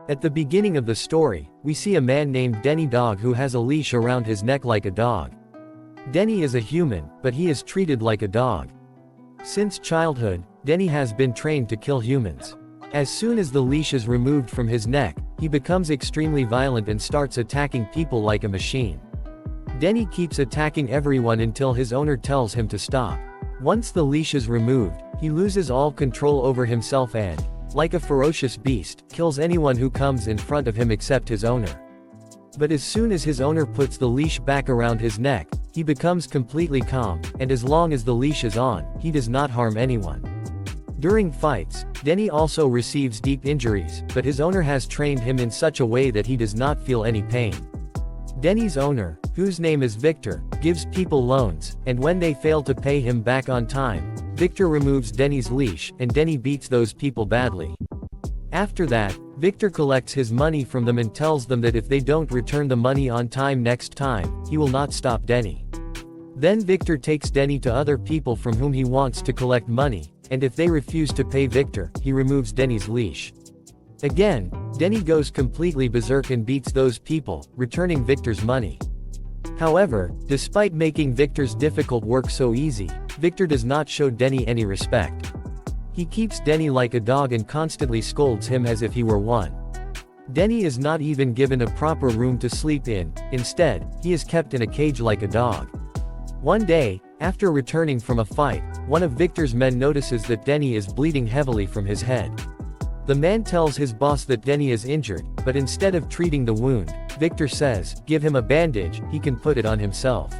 At the beginning of the story, we see a man named Denny Dog who has a leash around his neck like a dog. Denny is a human, but he is treated like a dog. Since childhood, Denny has been trained to kill humans. As soon as the leash is removed from his neck, he becomes extremely violent and starts attacking people like a machine. Denny keeps attacking everyone until his owner tells him to stop. Once the leash is removed, he loses all control over himself and, like a ferocious beast, kills anyone who comes in front of him except his owner. But as soon as his owner puts the leash back around his neck, he becomes completely calm, and as long as the leash is on, he does not harm anyone. During fights, Denny also receives deep injuries, but his owner has trained him in such a way that he does not feel any pain. Denny's owner, whose name is Victor, gives people loans, and when they fail to pay him back on time, Victor removes Denny's leash, and Denny beats those people badly. After that, Victor collects his money from them and tells them that if they don't return the money on time next time, he will not stop Denny. Then Victor takes Denny to other people from whom he wants to collect money, and if they refuse to pay Victor, he removes Denny's leash. Again, Denny goes completely berserk and beats those people, returning Victor's money. However, despite making Victor's difficult work so easy, Victor does not show Denny any respect. He keeps Denny like a dog and constantly scolds him as if he were one. Denny is not even given a proper room to sleep in, instead, he is kept in a cage like a dog. One day, after returning from a fight, one of Victor's men notices that Denny is bleeding heavily from his head. The man tells his boss that Denny is injured, but instead of treating the wound, Victor says, give him a bandage, he can put it on himself.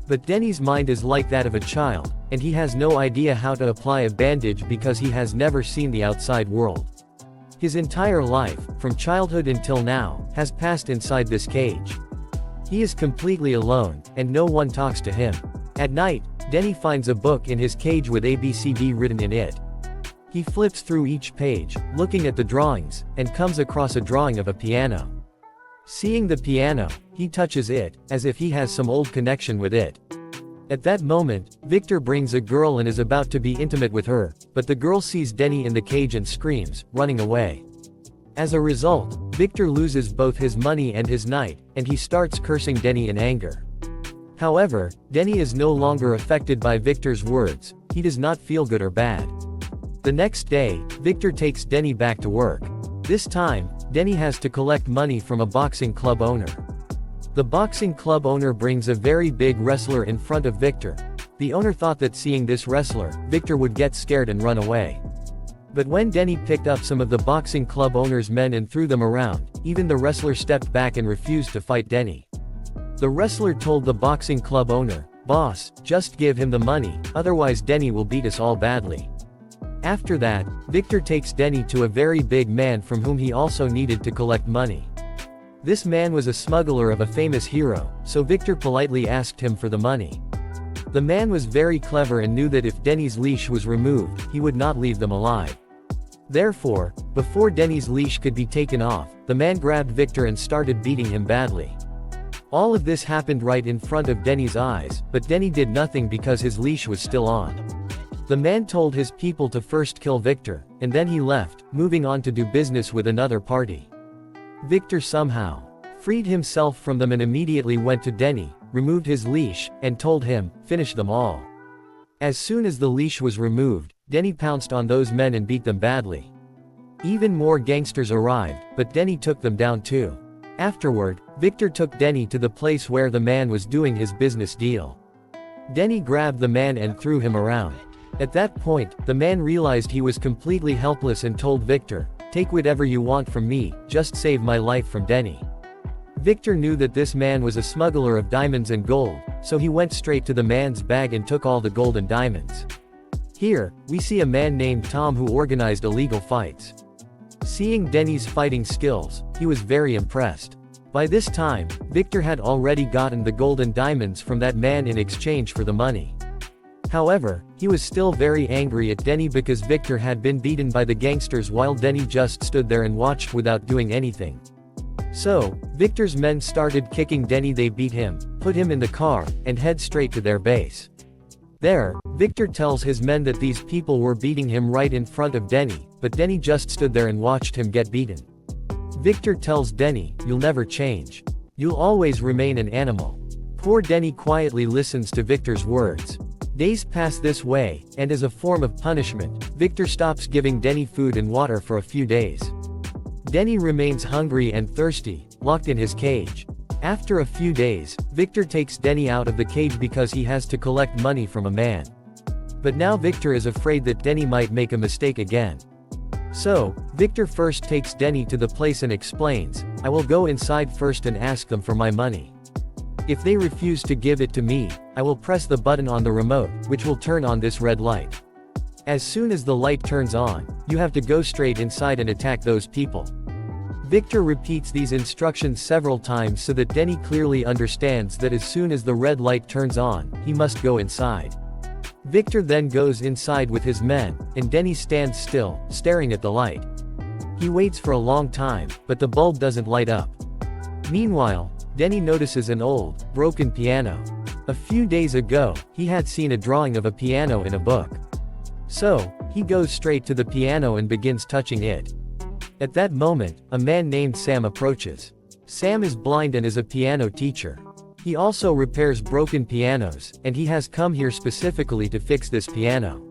But Denny's mind is like that of a child, and he has no idea how to apply a bandage because he has never seen the outside world. His entire life, from childhood until now, has passed inside this cage. He is completely alone, and no one talks to him. At night, Denny finds a book in his cage with ABCD written in it. He flips through each page, looking at the drawings, and comes across a drawing of a piano. Seeing the piano, he touches it, as if he has some old connection with it. At that moment, Victor brings a girl and is about to be intimate with her, but the girl sees Denny in the cage and screams, running away. As a result, Victor loses both his money and his night, and he starts cursing Denny in anger. However, Denny is no longer affected by Victor's words, he does not feel good or bad. The next day, Victor takes Denny back to work. This time, Denny has to collect money from a boxing club owner. The boxing club owner brings a very big wrestler in front of Victor. The owner thought that seeing this wrestler, Victor would get scared and run away. But when Denny picked up some of the boxing club owner's men and threw them around, even the wrestler stepped back and refused to fight Denny. The wrestler told the boxing club owner, "Boss, just give him the money, otherwise Denny will beat us all badly." After that, Victor takes Denny to a very big man from whom he also needed to collect money. This man was a smuggler of a famous hero, so Victor politely asked him for the money. The man was very clever and knew that if Denny's leash was removed, he would not leave them alive. Therefore, before Denny's leash could be taken off, the man grabbed Victor and started beating him badly. All of this happened right in front of Denny's eyes, but Denny did nothing because his leash was still on. The man told his people to first kill Victor, and then he left, moving on to do business with another party. Victor somehow freed himself from them and immediately went to Denny, removed his leash, and told him, "Finish them all." As soon as the leash was removed, Denny pounced on those men and beat them badly. Even more gangsters arrived, but Denny took them down too. Afterward, Victor took Denny to the place where the man was doing his business deal. Denny grabbed the man and threw him around. At that point, the man realized he was completely helpless and told Victor, "Take whatever you want from me, just save my life from Denny." Victor knew that this man was a smuggler of diamonds and gold, so he went straight to the man's bag and took all the gold and diamonds. Here, we see a man named Tom who organized illegal fights. Seeing Denny's fighting skills, he was very impressed. By this time, Victor had already gotten the gold and diamonds from that man in exchange for the money. However, he was still very angry at Denny because Victor had been beaten by the gangsters while Denny just stood there and watched without doing anything. So, Victor's men started kicking Denny. They beat him, put him in the car, and head straight to their base. There, Victor tells his men that these people were beating him right in front of Denny, but Denny just stood there and watched him get beaten. Victor tells Denny, "You'll never change. You'll always remain an animal." Poor Denny quietly listens to Victor's words. Days pass this way, and as a form of punishment, Victor stops giving Denny food and water for a few days. Denny remains hungry and thirsty, locked in his cage. After a few days, Victor takes Denny out of the cage because he has to collect money from a man. But now Victor is afraid that Denny might make a mistake again. So, Victor first takes Denny to the place and explains, "I will go inside first and ask them for my money. If they refuse to give it to me, I will press the button on the remote, which will turn on this red light. As soon as the light turns on, you have to go straight inside and attack those people." Victor repeats these instructions several times so that Denny clearly understands that as soon as the red light turns on, he must go inside. Victor then goes inside with his men, and Denny stands still, staring at the light. He waits for a long time, but the bulb doesn't light up. Meanwhile, Denny notices an old, broken piano. A few days ago, he had seen a drawing of a piano in a book. So, he goes straight to the piano and begins touching it. At that moment, a man named Sam approaches. Sam is blind and is a piano teacher. He also repairs broken pianos, and he has come here specifically to fix this piano.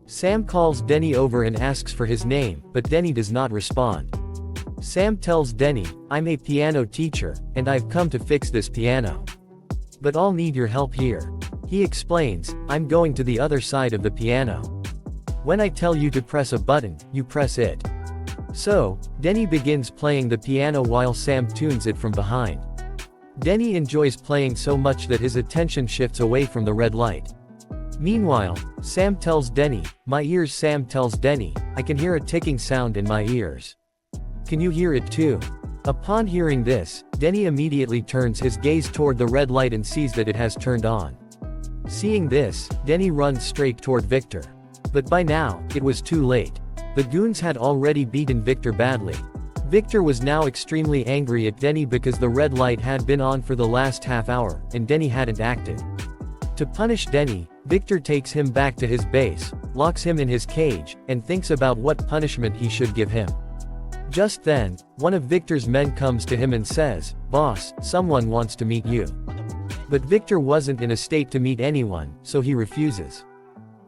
Sam calls Denny over and asks for his name, but Denny does not respond. Sam tells Denny, "I'm a piano teacher, and I've come to fix this piano. But I'll need your help here." He explains, "I'm going to the other side of the piano. When I tell you to press a button, you press it." So, Denny begins playing the piano while Sam tunes it from behind. Denny enjoys playing so much that his attention shifts away from the red light. Meanwhile, Sam tells Denny, "My ears." Sam tells Denny, "I can hear a ticking sound in my ears. Can you hear it too?" Upon hearing this, Denny immediately turns his gaze toward the red light and sees that it has turned on. Seeing this, Denny runs straight toward Victor. But by now, it was too late. The goons had already beaten Victor badly. Victor was now extremely angry at Denny because the red light had been on for the last half hour, and Denny hadn't acted. To punish Denny, Victor takes him back to his base, locks him in his cage, and thinks about what punishment he should give him. Just then, one of Victor's men comes to him and says, "Boss, someone wants to meet you." But Victor wasn't in a state to meet anyone, so he refuses.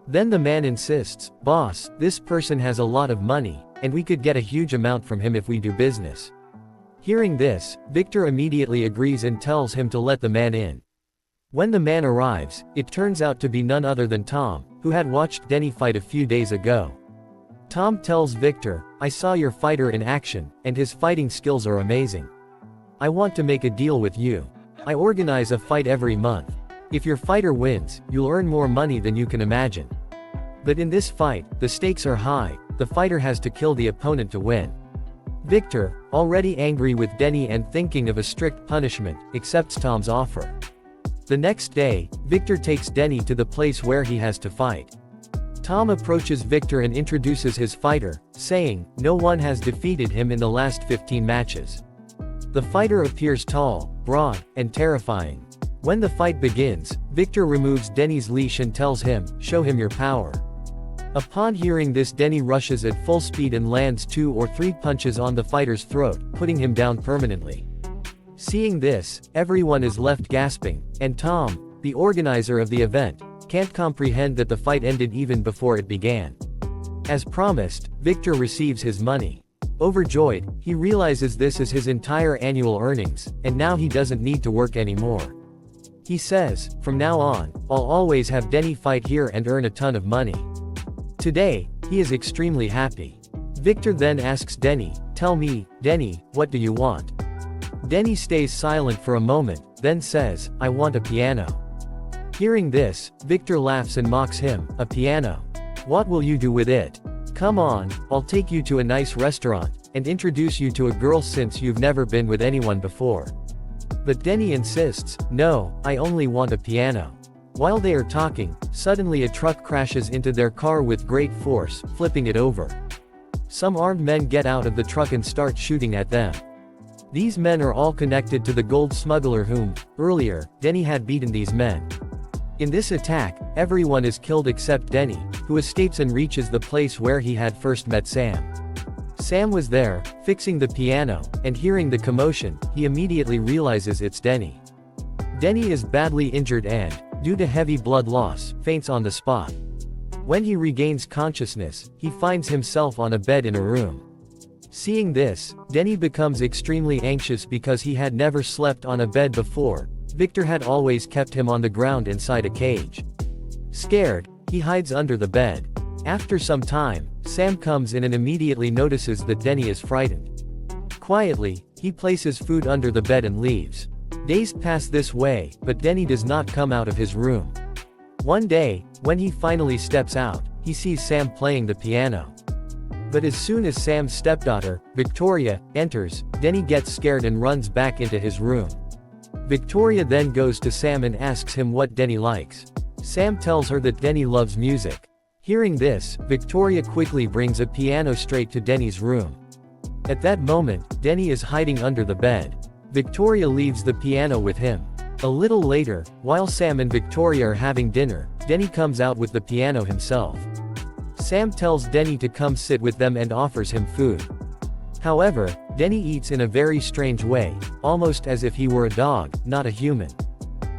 Then the man insists, "Boss, this person has a lot of money, and we could get a huge amount from him if we do business." Hearing this, Victor immediately agrees and tells him to let the man in. When the man arrives, it turns out to be none other than Tom, who had watched Denny fight a few days ago. Tom tells Victor, "I saw your fighter in action, and his fighting skills are amazing. I want to make a deal with you. I organize a fight every month. If your fighter wins, you'll earn more money than you can imagine. But in this fight, the stakes are high. The fighter has to kill the opponent to win." Victor, already angry with Denny and thinking of a strict punishment, accepts Tom's offer. The next day, Victor takes Denny to the place where he has to fight. Tom approaches Victor and introduces his fighter, saying, "No one has defeated him in the last 15 matches." The fighter appears tall, broad, and terrifying. When the fight begins, Victor removes Denny's leash and tells him, "Show him your power." Upon hearing this, Denny rushes at full speed and lands 2 or 3 punches on the fighter's throat, putting him down permanently. Seeing this, everyone is left gasping, and Tom, the organizer of the event, can't comprehend that the fight ended even before it began. As promised, Victor receives his money. Overjoyed, he realizes this is his entire annual earnings, and now he doesn't need to work anymore. He says, "From now on, I'll always have Denny fight here and earn a ton of money." Today, he is extremely happy. Victor then asks Denny, "Tell me, Denny, what do you want?" Denny stays silent for a moment, then says, "I want a piano." Hearing this, Victor laughs and mocks him, "A piano? What will you do with it? Come on, I'll take you to a nice restaurant, and introduce you to a girl since you've never been with anyone before." But Denny insists, "No, I only want a piano." While they are talking, suddenly a truck crashes into their car with great force, flipping it over. Some armed men get out of the truck and start shooting at them. These men are all connected to the gold smuggler whom, earlier, Denny had beaten these men. In this attack, everyone is killed except Denny, who escapes and reaches the place where he had first met Sam. Sam was there, fixing the piano, and hearing the commotion, he immediately realizes it's Denny. Denny is badly injured and, due to heavy blood loss, faints on the spot. When he regains consciousness, he finds himself on a bed in a room. Seeing this, Denny becomes extremely anxious because he had never slept on a bed before. Victor had always kept him on the ground inside a cage. Scared, he hides under the bed. After some time, Sam comes in and immediately notices that Denny is frightened. Quietly, he places food under the bed and leaves. Days pass this way, but Denny does not come out of his room. One day, when he finally steps out, he sees Sam playing the piano. But as soon as Sam's stepdaughter, Victoria, enters, Denny gets scared and runs back into his room. Victoria then goes to Sam and asks him what Denny likes. Sam tells her that Denny loves music. Hearing this, Victoria quickly brings a piano straight to Denny's room. At that moment, Denny is hiding under the bed. Victoria leaves the piano with him. A little later, while Sam and Victoria are having dinner, Denny comes out with the piano himself. Sam tells Denny to come sit with them and offers him food. However, Denny eats in a very strange way, almost as if he were a dog, not a human.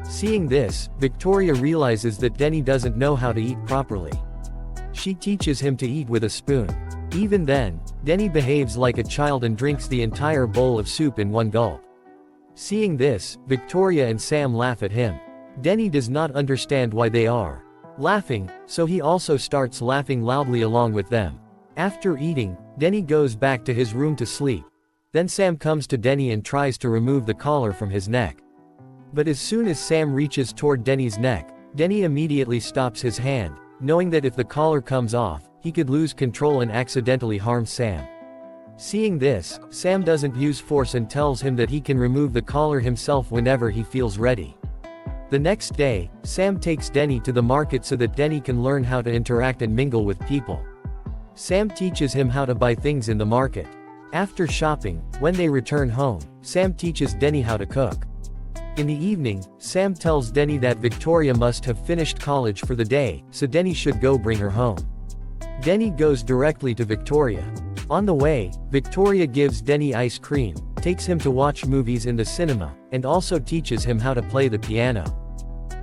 Seeing this, Victoria realizes that Denny doesn't know how to eat properly. She teaches him to eat with a spoon. Even then, Denny behaves like a child and drinks the entire bowl of soup in one gulp. Seeing this, Victoria and Sam laugh at him. Denny does not understand why they are laughing, so he also starts laughing loudly along with them. After eating, Denny goes back to his room to sleep. Then Sam comes to Denny and tries to remove the collar from his neck. But as soon as Sam reaches toward Denny's neck, Denny immediately stops his hand, knowing that if the collar comes off, he could lose control and accidentally harm Sam. Seeing this, Sam doesn't use force and tells him that he can remove the collar himself whenever he feels ready. The next day, Sam takes Denny to the market so that Denny can learn how to interact and mingle with people. Sam teaches him how to buy things in the market. After shopping, when they return home, Sam teaches Denny how to cook. In the evening, Sam tells Denny that Victoria must have finished college for the day, so Denny should go bring her home. Denny goes directly to Victoria. On the way, Victoria gives Denny ice cream, takes him to watch movies in the cinema, and also teaches him how to play the piano.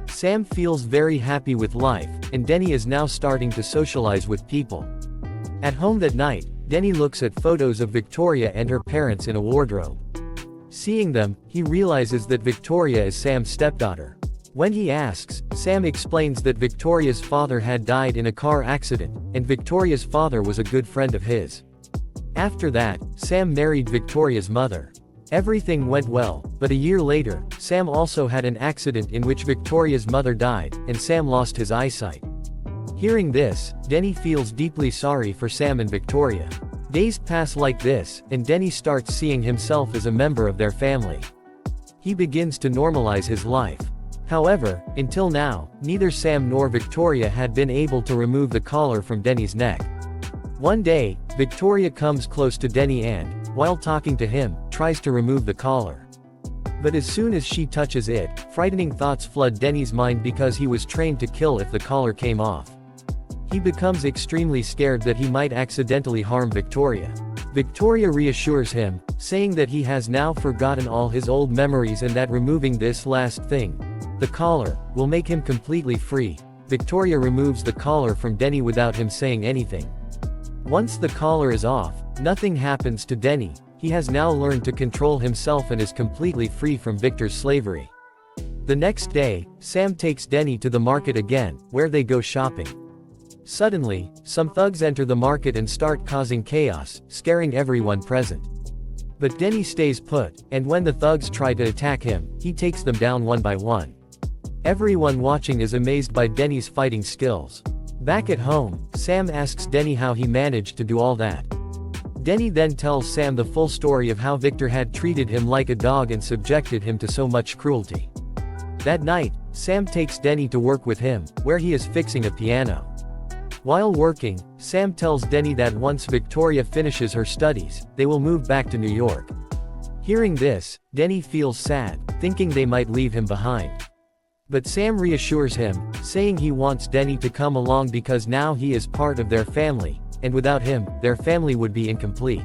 Sam feels very happy with life, and Denny is now starting to socialize with people. At home that night, Denny looks at photos of Victoria and her parents in a wardrobe. Seeing them, he realizes that Victoria is Sam's stepdaughter. When he asks, Sam explains that Victoria's father had died in a car accident, and Victoria's father was a good friend of his. After that, Sam married Victoria's mother. Everything went well, but a year later, Sam also had an accident in which Victoria's mother died, and Sam lost his eyesight. Hearing this, Denny feels deeply sorry for Sam and Victoria. Days pass like this, and Denny starts seeing himself as a member of their family. He begins to normalize his life. However, until now, neither Sam nor Victoria had been able to remove the collar from Denny's neck. One day, Victoria comes close to Denny and, while talking to him, tries to remove the collar. But as soon as she touches it, frightening thoughts flood Denny's mind because he was trained to kill if the collar came off. He becomes extremely scared that he might accidentally harm Victoria. Victoria reassures him, saying that he has now forgotten all his old memories and that removing this last thing, the collar, will make him completely free. Victoria removes the collar from Denny without him saying anything. Once the collar is off, nothing happens to Denny. He has now learned to control himself and is completely free from Victor's slavery. The next day, Sam takes Denny to the market again, where they go shopping. Suddenly, some thugs enter the market and start causing chaos, scaring everyone present. But Denny stays put, and when the thugs try to attack him, he takes them down one by one. Everyone watching is amazed by Denny's fighting skills. Back at home, Sam asks Denny how he managed to do all that. Denny then tells Sam the full story of how Victor had treated him like a dog and subjected him to so much cruelty. That night, Sam takes Denny to work with him, where he is fixing a piano. While working, Sam tells Denny that once Victoria finishes her studies, they will move back to New York. Hearing this, Denny feels sad, thinking they might leave him behind. But Sam reassures him, saying he wants Denny to come along because now he is part of their family, and without him, their family would be incomplete.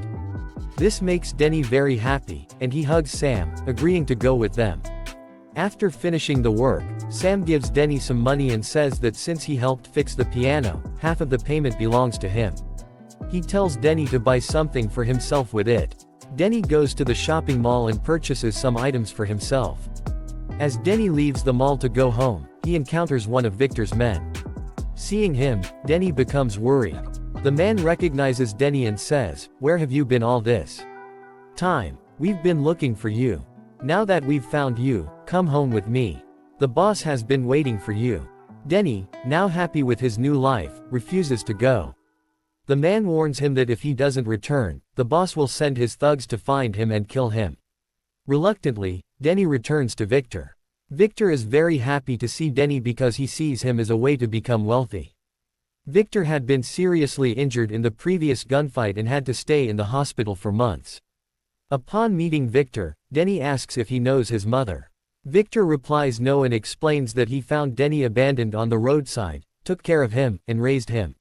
This makes Denny very happy, and he hugs Sam, agreeing to go with them. After finishing the work, Sam gives Denny some money and says that since he helped fix the piano, half of the payment belongs to him. He tells Denny to buy something for himself with it. Denny goes to the shopping mall and purchases some items for himself. As Denny leaves the mall to go home, he encounters one of Victor's men. Seeing him, Denny becomes worried. The man recognizes Denny and says, "Where have you been all this time? We've been looking for you. Now that we've found you, come home with me. The boss has been waiting for you." Denny, now happy with his new life, refuses to go. The man warns him that if he doesn't return, the boss will send his thugs to find him and kill him. Reluctantly, Denny returns to Victor. Victor is very happy to see Denny because he sees him as a way to become wealthy. Victor had been seriously injured in the previous gunfight and had to stay in the hospital for months. Upon meeting Victor, Denny asks if he knows his mother. Victor replies no and explains that he found Denny abandoned on the roadside, took care of him, and raised him.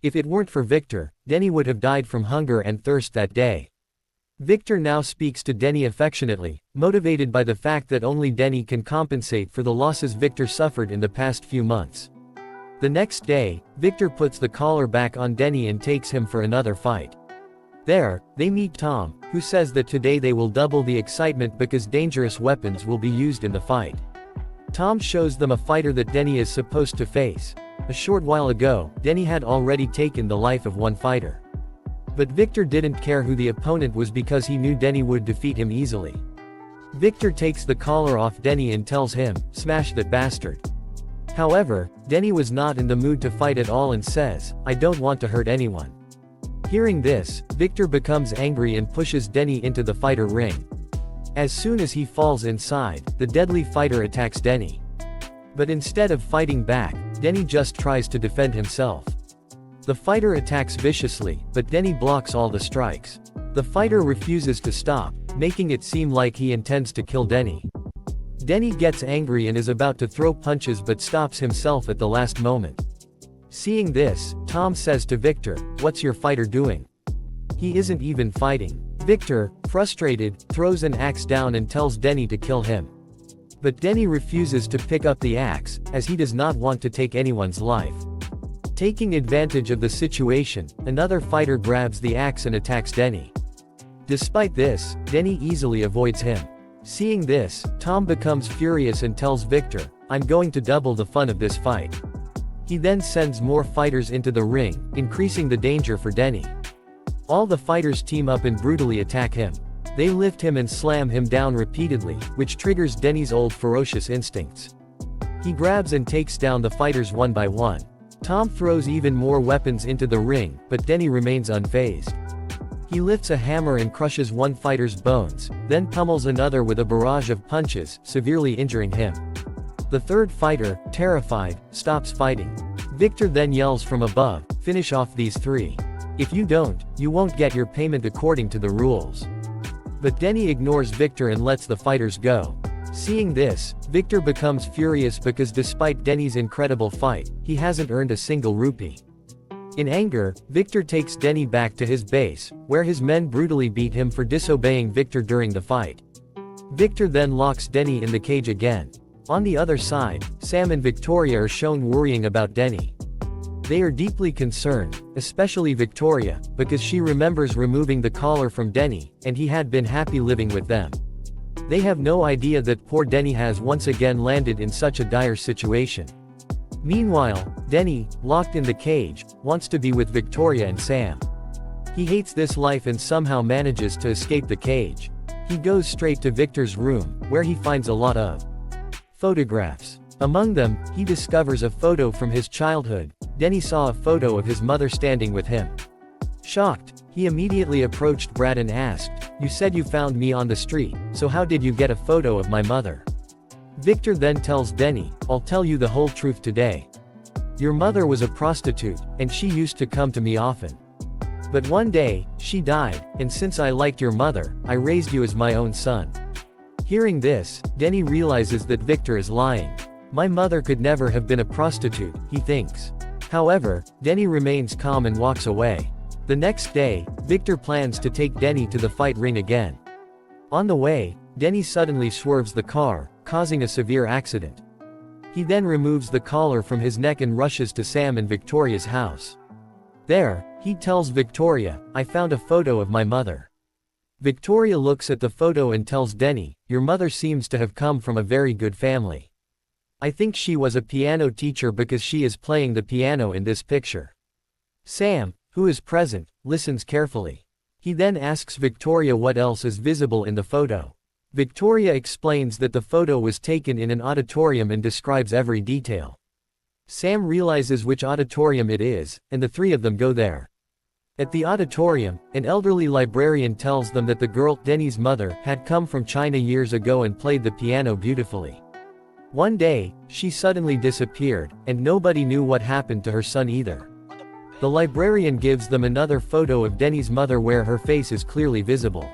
If it weren't for Victor, Denny would have died from hunger and thirst that day. Victor now speaks to Denny affectionately, motivated by the fact that only Denny can compensate for the losses Victor suffered in the past few months. The next day, Victor puts the collar back on Denny and takes him for another fight. There, they meet Tom, who says that today they will double the excitement because dangerous weapons will be used in the fight. Tom shows them a fighter that Denny is supposed to face. A short while ago, Denny had already taken the life of one fighter. But Victor didn't care who the opponent was because he knew Denny would defeat him easily. Victor takes the collar off Denny and tells him, "Smash that bastard." However, Denny was not in the mood to fight at all and says, "I don't want to hurt anyone." Hearing this, Victor becomes angry and pushes Denny into the fighter ring. As soon as he falls inside, the deadly fighter attacks Denny. But instead of fighting back, Denny just tries to defend himself. The fighter attacks viciously, but Denny blocks all the strikes. The fighter refuses to stop, making it seem like he intends to kill Denny. Denny gets angry and is about to throw punches but stops himself at the last moment. Seeing this, Tom says to Victor, "What's your fighter doing? He isn't even fighting." Victor, frustrated, throws an axe down and tells Denny to kill him. But Denny refuses to pick up the axe, as he does not want to take anyone's life. Taking advantage of the situation, another fighter grabs the axe and attacks Denny. Despite this, Denny easily avoids him. Seeing this, Tom becomes furious and tells Victor, "I'm going to double the fun of this fight." He then sends more fighters into the ring, increasing the danger for Denny. All the fighters team up and brutally attack him. They lift him and slam him down repeatedly, which triggers Denny's old ferocious instincts. He grabs and takes down the fighters one by one. Tom throws even more weapons into the ring, but Denny remains unfazed. He lifts a hammer and crushes one fighter's bones, then pummels another with a barrage of punches, severely injuring him. The third fighter, terrified, stops fighting. Victor then yells from above, "Finish off these three. If you don't, you won't get your payment according to the rules." But Denny ignores Victor and lets the fighters go. Seeing this, Victor becomes furious because despite Denny's incredible fight, he hasn't earned a single rupee. In anger, Victor takes Denny back to his base, where his men brutally beat him for disobeying Victor during the fight. Victor then locks Denny in the cage again. On the other side, Sam and Victoria are shown worrying about Denny. They are deeply concerned, especially Victoria, because she remembers removing the collar from Denny, and he had been happy living with them. They have no idea that poor Denny has once again landed in such a dire situation. Meanwhile, Denny, locked in the cage, wants to be with Victoria and Sam. He hates this life and somehow manages to escape the cage. He goes straight to Victor's room, where he finds a lot of photographs. Among them, he discovers a photo from his childhood. Denny saw a photo of his mother standing with him. Shocked, he immediately approached Brad and asked, "You said you found me on the street, so how did you get a photo of my mother?" Victor then tells Denny, "I'll tell you the whole truth today. Your mother was a prostitute, and she used to come to me often. But one day, she died, and since I liked your mother, I raised you as my own son." Hearing this, Denny realizes that Victor is lying. "My mother could never have been a prostitute," he thinks. However, Denny remains calm and walks away. The next day, Victor plans to take Denny to the fight ring again. On the way, Denny suddenly swerves the car, causing a severe accident. He then removes the collar from his neck and rushes to Sam and Victoria's house. There, he tells Victoria, "I found a photo of my mother." Victoria looks at the photo and tells Denny, "Your mother seems to have come from a very good family. I think she was a piano teacher because she is playing the piano in this picture." Sam, who is present, listens carefully. He then asks Victoria what else is visible in the photo. Victoria explains that the photo was taken in an auditorium and describes every detail. Sam realizes which auditorium it is, and the three of them go there. At the auditorium, an elderly librarian tells them that the girl, Denny's mother, had come from China years ago and played the piano beautifully. One day, she suddenly disappeared, and nobody knew what happened to her son either. The librarian gives them another photo of Denny's mother where her face is clearly visible.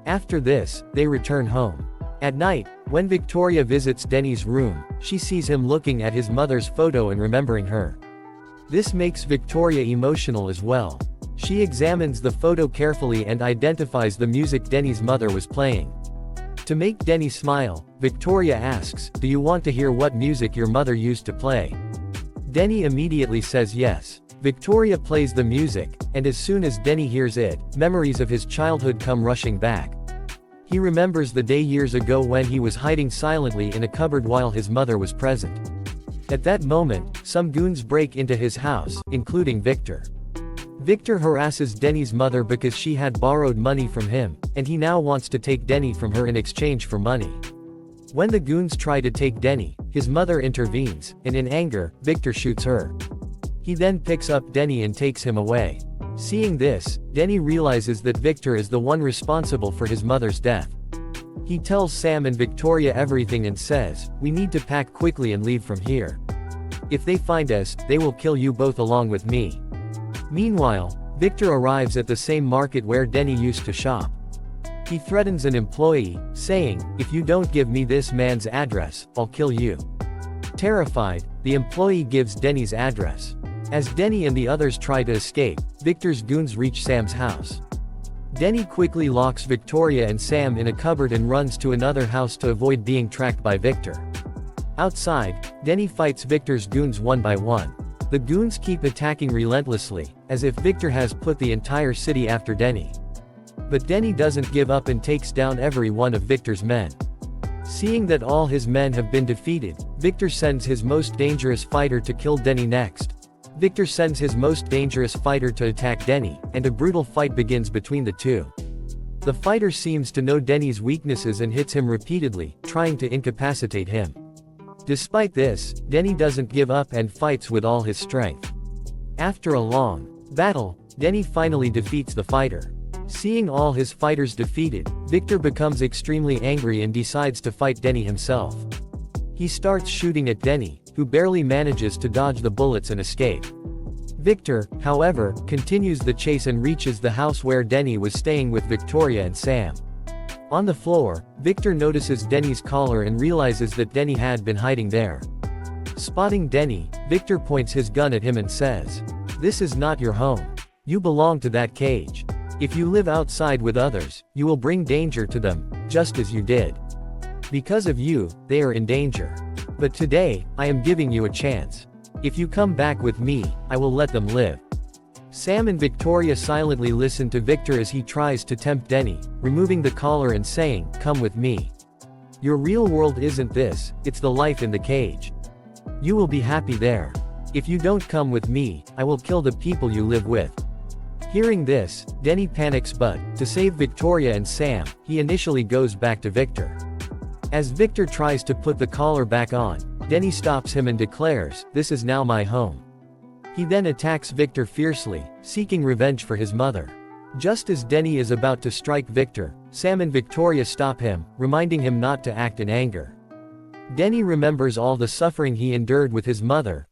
After this, they return home. At night, when Victoria visits Denny's room, she sees him looking at his mother's photo and remembering her. This makes Victoria emotional as well. She examines the photo carefully and identifies the music Denny's mother was playing. To make Denny smile, Victoria asks, "Do you want to hear what music your mother used to play?" Denny immediately says yes. Victoria plays the music, and as soon as Denny hears it, memories of his childhood come rushing back. He remembers the day years ago when he was hiding silently in a cupboard while his mother was present. At that moment, some goons break into his house, including Victor. Victor harasses Denny's mother because she had borrowed money from him, and he now wants to take Denny from her in exchange for money. When the goons try to take Denny, his mother intervenes, and in anger, Victor shoots her. He then picks up Denny and takes him away. Seeing this, Denny realizes that Victor is the one responsible for his mother's death. He tells Sam and Victoria everything and says, "We need to pack quickly and leave from here. If they find us, they will kill you both along with me." Meanwhile, Victor arrives at the same market where Denny used to shop. He threatens an employee, saying, "If you don't give me this man's address, I'll kill you." Terrified, the employee gives Denny's address. As Denny and the others try to escape, Victor's goons reach Sam's house. Denny quickly locks Victoria and Sam in a cupboard and runs to another house to avoid being tracked by Victor. Outside, Denny fights Victor's goons one by one. The goons keep attacking relentlessly, as if Victor has put the entire city after Denny. But Denny doesn't give up and takes down every one of Victor's men. Seeing that all his men have been defeated, Victor sends his most dangerous fighter to kill Denny next. Victor sends his most dangerous fighter to attack Denny, and a brutal fight begins between the two. The fighter seems to know Denny's weaknesses and hits him repeatedly, trying to incapacitate him. Despite this, Denny doesn't give up and fights with all his strength. After a long battle, Denny finally defeats the fighter. Seeing all his fighters defeated, Victor becomes extremely angry and decides to fight Denny himself. He starts shooting at Denny, who barely manages to dodge the bullets and escape. Victor, however, continues the chase and reaches the house where Denny was staying with Victoria and Sam. On the floor, Victor notices Denny's collar and realizes that Denny had been hiding there. Spotting Denny, Victor points his gun at him and says, "This is not your home. You belong to that cage. If you live outside with others, you will bring danger to them, just as you did. Because of you, they are in danger. But today, I am giving you a chance. If you come back with me, I will let them live." Sam and Victoria silently listen to Victor as he tries to tempt Denny, removing the collar and saying, "Come with me. Your real world isn't this, it's the life in the cage. You will be happy there. If you don't come with me, I will kill the people you live with." Hearing this, Denny panics but, to save Victoria and Sam, he initially goes back to Victor. As Victor tries to put the collar back on, Denny stops him and declares, "This is now my home." He then attacks Victor fiercely, seeking revenge for his mother. Just as Denny is about to strike Victor, Sam and Victoria stop him, reminding him not to act in anger. Denny remembers all the suffering he endured with his mother,